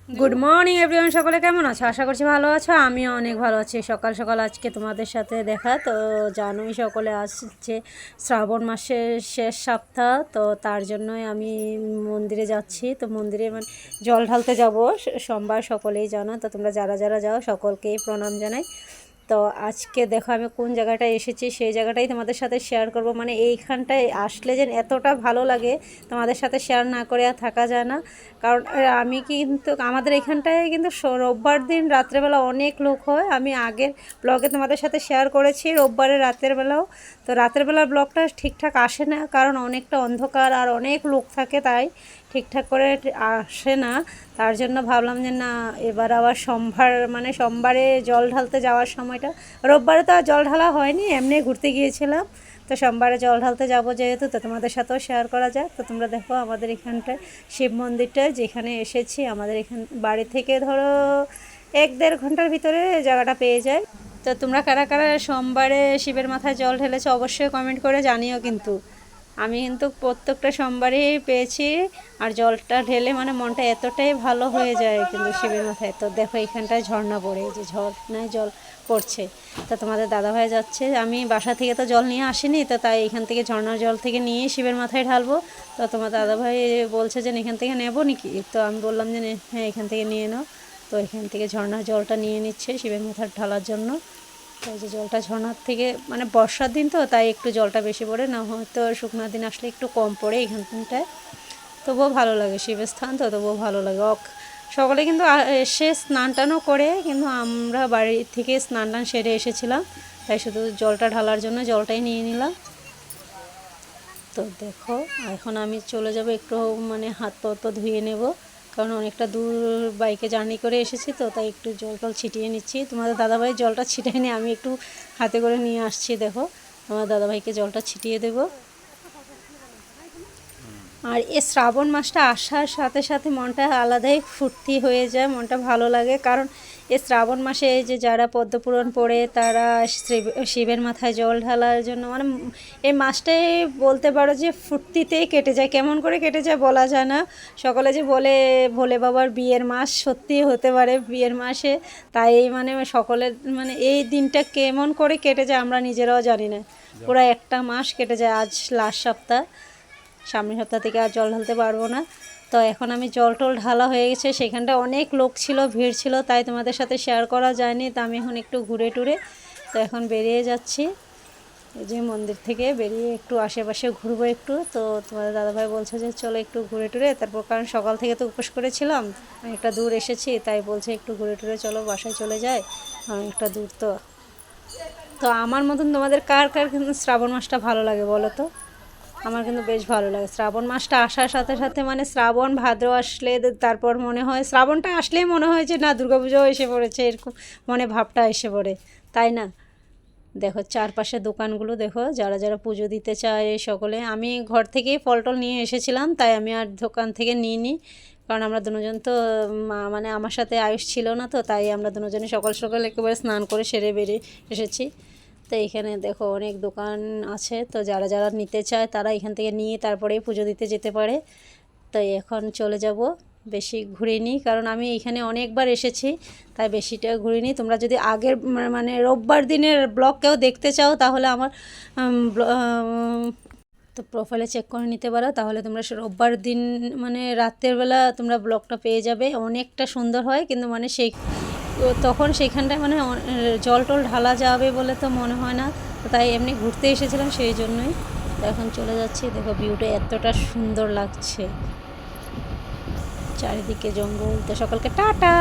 Good morning everyone, সকলে কেমন আছো? আশা করছি ভালো আছো। আমিও অনেক ভালো আছি। সকাল সকাল আজকে তোমাদের সাথে দেখা। তো জানোই সকলে আসছে শ্রাবণ মাসের শেষ সপ্তাহ, তো তার জন্যই আমি মন্দিরে যাচ্ছি। তো মন্দিরে মানে জল ঢালতে যাব সোমবার, সকলেই জানো। তো তোমরা যারা যারা যাও সকলকেই প্রণাম জানাই। তো আজকে দেখো আমি কোন জায়গাটায় এসেছি, সেই জায়গাটাই তোমাদের সাথে শেয়ার করব। মানে এইখানটায় আসলে যে এতটা ভালো লাগে, তোমাদের সাথে শেয়ার না করে আর থাকা যায় না। কারণ আমি কিন্তু আমাদের এখানটায় কিন্তু রোববার দিন রাত্রেবেলা অনেক লোক হয়। আমি আগের ব্লগে তোমাদের সাথে শেয়ার করেছি রোববারের রাতের বেলাও। তো রাতের বেলার ব্লগটা ঠিকঠাক আসে না, কারণ অনেকটা অন্ধকার আর অনেক লোক থাকে, তাই ঠিকঠাক করে আসে না। তার জন্য ভাবলাম যে না, এবার আবার সোমবারে জল ঢালতে যাওয়ার সময়টা, রোববারে তো আর জল ঢালা হয়নি, এমনি ঘুরতে গিয়েছিলাম। তো সোমবারে জল ঢালতে যাবো যেহেতু, তো তোমাদের সাথেও শেয়ার করা যায়। তো তোমরা দেখো আমাদের এখানটায় শিব মন্দিরটা যেখানে এসেছি, আমাদের এখান বাড়ি থেকে ধরো 1-1.5 ঘন্টার ভিতরে জায়গাটা পেয়ে যায়। তো তোমরা কারা কারা সোমবারে শিবের মাথায় জল ঢেলেছো অবশ্যই কমেন্ট করে জানিও। কিন্তু আমি কিন্তু প্রত্যেকটা সোমবারই পেয়েছি, আর জলটা ঢেলে মানে মনটা এতটাই ভালো হয়ে যায় কিন্তু শিবের মাথায়। তো দেখো এখানটায় ঝর্ণা পড়ে, এই যে ঝর্ণায় জল পড়ছে। তো তোমাদের দাদাভাই যাচ্ছে, আমি বাসা থেকে তো জল নিয়ে আসিনি, তো তাই এখান থেকে ঝর্ণার জল থেকে নিয়ে শিবের মাথায় ঢালবো। তো তোমার দাদাভাই বলছে যে এখান থেকে নেবো নাকি, তো আমি বললাম যে হ্যাঁ এখান থেকে নিয়ে নাও। তো এখান থেকে ঝর্ণার জলটা নিয়ে নিচ্ছে শিবের মাথায় ঢালার জন্য। তো যে জলটা ঝর্নার থেকে মানে বর্ষার দিন তো তাই একটু জলটা বেশি পড়ে, না হয়তো শুকনো দিন আসলে একটু কম পড়ে এখানটায়। তবুও ভালো লাগে, শিবের স্থান তো তবুও ভালো লাগে। সকলে কিন্তু এসে স্নান টানও করে, কিন্তু আমরা বাড়ি থেকে স্নান টান সেরে এসেছিলাম, তাই শুধু জলটা ঢালার জন্য জলটাই নিয়ে নিলাম। তো দেখো এখন আমি চলে যাব একটু, মানে হাত পা তো ধুয়ে নেব, কারণ অনেকটা দূর বাইকে জার্নি করে এসেছি, তো তাই একটু জল টল ছিটিয়ে নিচ্ছি। তোমাদের দাদাভাই জলটা ছিটিয়ে নিয়ে আমি একটু হাতে করে নিয়ে আসছি। দেখো আমার দাদাভাইকে জলটা ছিটিয়ে দেবো। আর এই শ্রাবণ মাসটা আসার সাথে সাথে মনটা আলাদাই ফুর্তি হয়ে যায়, মনটা ভালো লাগে। কারণ এই শ্রাবণ মাসে এই যে যারা পদ্মপুরাণ পড়ে তারা শিবের মাথায় জল ঢালার জন্য মানে এই মাসটাই বলতে পারো যে ফুর্তিতেই কেটে যায়। কেমন করে কেটে যায় বলা যায় না। সকলে যে বলে ভোলে বাবার বিয়ের মাস, সত্যি হতে পারে বিয়ের মাসে, তাই মানে সকলের মানে এই দিনটা কেমন করে কেটে যায় আমরা নিজেরাও জানি না। পুরো একটা মাস কেটে যায়। আজ লাস্ট সপ্তাহ, সামনের সপ্তাহ থেকে আর জল ঢালতে পারবো না। তো এখন আমি জল টল ঢালা হয়ে গেছে, সেখানটা অনেক লোক ছিল, ভিড় ছিল, তাই তোমাদের সাথে শেয়ার করা যায়নি। তো আমি এখন একটু ঘুরে টুরে তো এখন বেরিয়ে যাচ্ছি। এই যে মন্দির থেকে বেরিয়ে একটু আশেপাশে ঘুরবো একটু। তো তোমাদের দাদাভাই বলছে যে চলো একটু ঘুরে টুরে তারপর, কারণ সকাল থেকে তো উপোস করেছিলাম, একটা দূর এসেছি, তাই বলছে একটু ঘুরে টুরে চলো বাসায় চলে যায়, একটা দূর তো। তো আমার মতন তোমাদের কার কার কিন্তু শ্রাবণ মাসটা ভালো লাগে বলো তো? আমার কিন্তু বেশ ভালো লাগে শ্রাবণ মাসটা আসার সাথে সাথে, মানে শ্রাবণ ভাদ্র আসলে তারপর মনে হয়, শ্রাবণটা আসলেই মনে হয় যে না দুর্গাপুজোও এসে পড়েছে, এরকম মনে ভাবটা এসে পড়ে, তাই না? দেখো চারপাশে দোকানগুলো দেখো, যারা যারা পুজো দিতে চায় সকলে। আমি ঘর থেকেই ফল টল নিয়ে এসেছিলাম, তাই আমি আর দোকান থেকে নিইনি, কারণ আমরা দুজন তো মানে আমার সাথে আয়ুষ ছিল না, তো তাই আমরা দুজনে সকাল সকাল একেবারে স্নান করে সেরে বেরিয়ে এসেছি। তো এখানে দেখো অনেক দোকান আছে, তো যারা যারা নিতে চায় তারা এখান থেকে নিয়ে তারপরেই পুজো দিতে যেতে পারে। তাই এখন চলে যাব, বেশি ঘুরিনি, কারণ আমি এখানে অনেকবার এসেছি, তাই বেশিটা ঘুরিনি। তোমরা যদি আগের মানে রোববার দিনের ব্লগ কেউ দেখতে চাও তাহলে আমার তো প্রোফাইলে চেক করে নিতে পারো, তাহলে তোমরা রোববার দিন মানে রাতের বেলা তোমরা ব্লগটা পেয়ে যাবে। অনেকটা সুন্দর হয়, কিন্তু মানে সেই তখন সেইখানটায় মানে জল টল ঢালা যাবে বলে তো মনে হয় না, তো তাই এমনি ঘুরতে এসেছিলাম সেই জন্যই। তো এখন চলে যাচ্ছি, দেখো ভিউটা এতটা সুন্দর লাগছে, চারিদিকে জঙ্গল। তো সকলকে টাটা।